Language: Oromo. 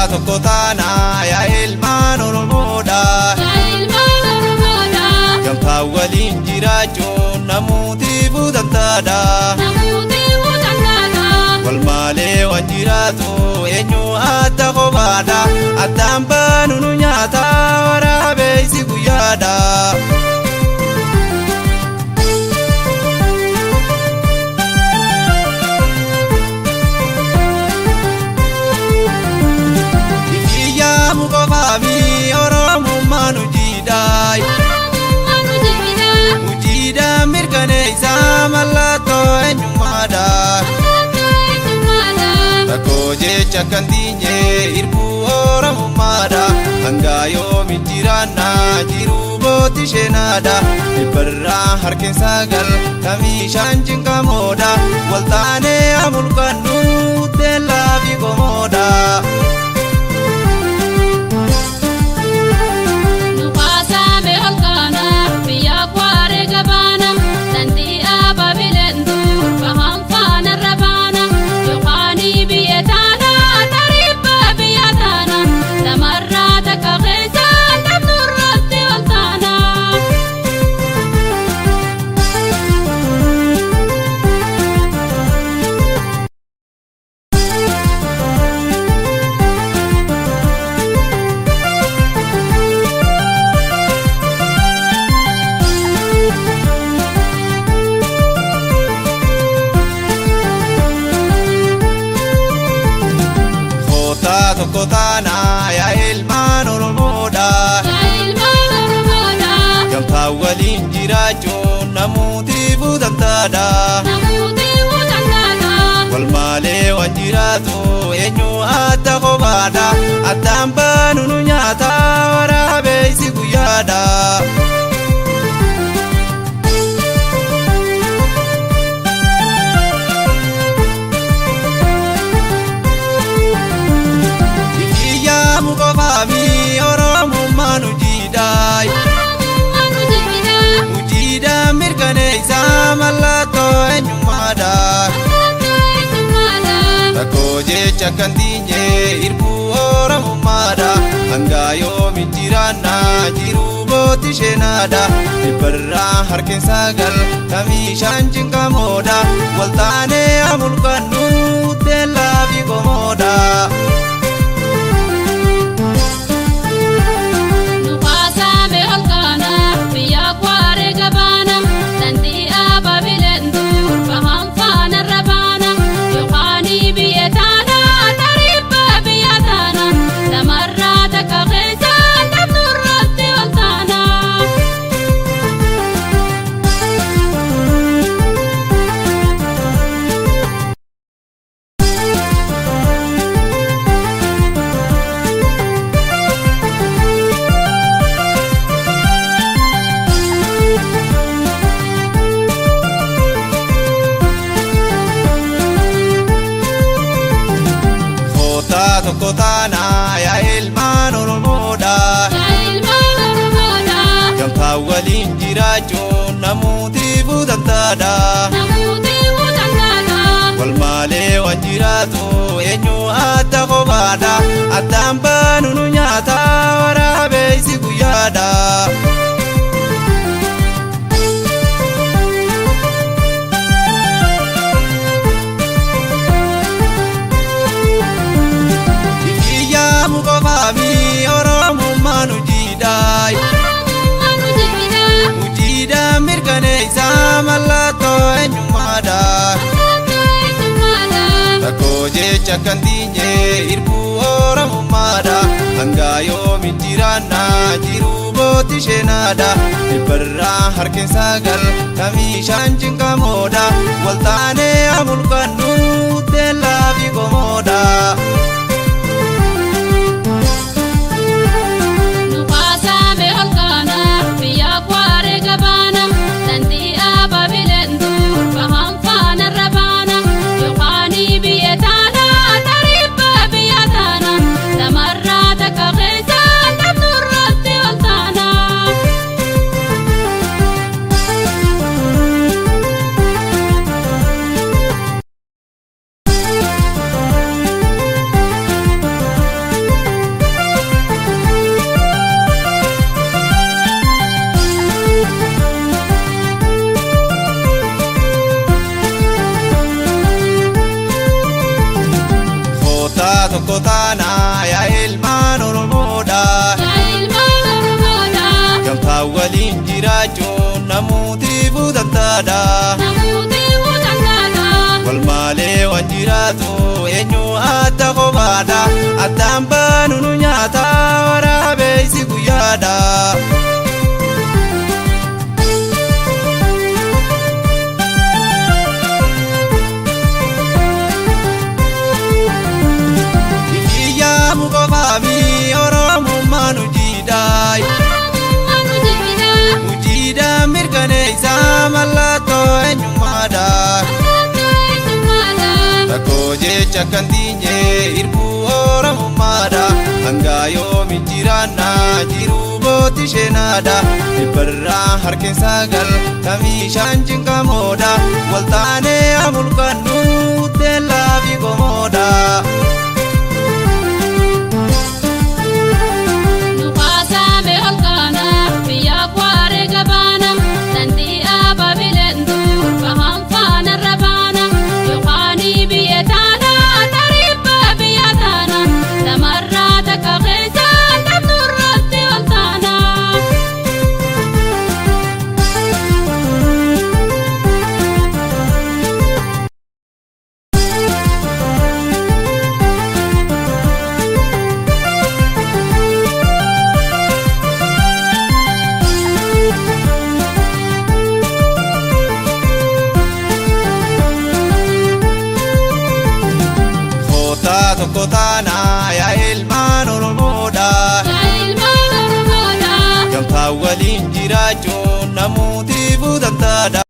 tokko taana yaa ilmaan Oromoodha. Gamtaa waliin jiraachuun namuutii fuutantaadha. Wal maalee waan jiraatu eenyu adda kophaadha. Addaan baanu nu nyaata waraabessi guyyaadha. Ujida mirkaneessa mallattoo eenyummaadha. Rakkoo jecha kan diinye irbuu Oromummaadha. Hanga yoomi jiraanna jiruu booti sheenaadha. Dhibbarraa harkeen sagal kamiishaan cinqamoodha. Waltaanee amulqannu teellaa fi qomoodha. Tokko taana yaa ilmaan Oromoodha. Gamtaa waliin jiraachuun namuutii fuutantaadha. Wal maalee waan jiraatu eenyu adda kophaadha. Addaan baanu nu nyaata waraabessi guyyaadha. Oromummaan ujida mirkaneessa mallattoo eenyummaadha. Rakkoo jecha kan diinye irbuu Oromummaadha. Hanga yoomi jiraanna jiruu booti sheenaadha. Dhibbarraa harkeen sagal kamiishaan cinqamoodha. Waltaanee amulqannu teellaa fi qomoodha. Tokko taana yaa ilmaan Oromoodha. Gamtaa waliin jiraachuun namuutii fuutantaadha. Wal maalee waan jiraatu eenyu adda kophaadha. Addaan baanu nu nyaata waraabessi guyyaadha. Oromummaan ujida mirkaneessa mallattoo eenyummaadha. Rakkoo jecha kan diinye irbuu Oromummaadha. Hanga yoomi jiraanna jiruu booti sheenaadha. Dhibbarraa harkeen sagal kamiishaan cinqamoodha. Waltaanee amulqannu teellaa fi qomoodha. tokko taana yaa ilmaan Oromoodha. Gamtaa waliin jiraachuun namuutiifuu dantaadha. Wal malee waan jiraatu eenyu adda kophaadha. Addaan baanu nu nyaata waraabessi guyyaadha. Oromummaan ujiidhaay ujiidhaan mirkaneessa mallattoo eenyummaadha. Rakkoo jecha kan diinye irbuu Oromummaadha. Hanga yoomi jiraanna jiruu booti sheenaadha. Dhibbarraa harkeen sagal kamiishaan cinqamoodha. Waltaanee amulkannu teellaa fi qomoodha. Tokko taana yaa ilmaan Oromoodha. Gamtaa waliin jiraachuun namuutiifuu dantaadha.